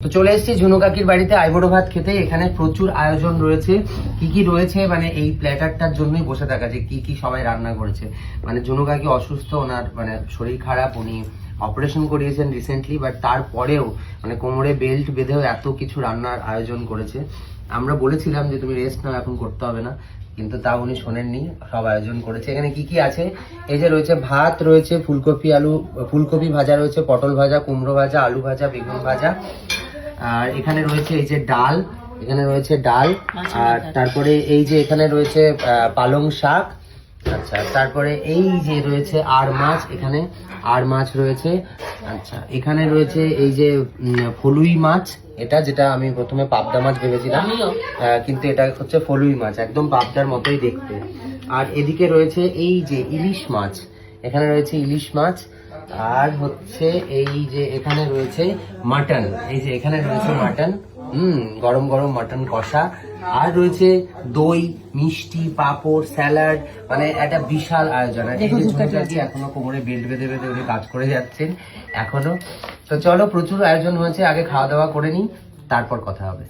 তো চলে এসেছি ঝুনু কাকির বাড়িতে আইবুড়ো ভাত খেতে। এখানে প্রচুর আয়োজন রয়েছে। কি কি রয়েছে মানে এই প্ল্যাটারটার জন্যই বসে থাকা, যে কি কি সবাই রান্না করেছে। মানে ঝুনু কাকি অসুস্থ, ওনার মানে শরীর খারাপ, উনি অপারেশন করিয়েছেন রিসেন্টলি, বাট তারপরেও মানে কোমরে বেল্ট বেঁধেও এত কিছু রান্নার আয়োজন করেছে। আমরা বলেছিলাম যে তুমি রেস্ট নাও, এখন করতে হবে না, কিন্তু তা উনি শোনেননি, সব আয়োজন করেছে। এখানে কি কি আছে, এই যে রয়েছে ভাত, রয়েছে ফুলকপি ভাজা, রয়েছে পটল ভাজা, কুমড়ো ভাজা, আলু ভাজা, বেগুন ভাজা, আর এখানে রয়েছে এই যে ডাল, এখানে রয়েছে ডাল, আর তারপরে এই যে এখানে রয়েছে পালং শাক। আচ্ছা, তারপরে এই যে রয়েছে আর মাছ, এখানে আর মাছ রয়েছে। আচ্ছা, এখানে রয়েছে এই যে ফলুই মাছ, এটা যেটা আমি প্রথমে পাবদা মাছ ভেবেছিলাম, কিন্তু এটা হচ্ছে ফলুই মাছ, একদম পাবদার মতোই দেখতে। আর এদিকে রয়েছে এই যে ইলিশ মাছ, এখানে রয়েছে ইলিশ মাছ। আর হচ্ছে এই যে এখানে রয়েছে মাটন, এই যে এখানে রয়েছে মাটন, গরম গরম মাটন কষা। আর রয়েছে দই, মিষ্টি, পাঁপড়, স্যালাড, মানে একটা বিশাল আয়োজন। আর এই যে ঝুনু কাকি এখনো কোমরে বেল্ট বেঁধে বেঁধে উনি কাজ করে যাচ্ছেন এখনো। তো চলো, প্রচুর আয়োজন হয়েছে, আগে খাওয়া দাওয়া করে নিই, তারপর কথা হবে।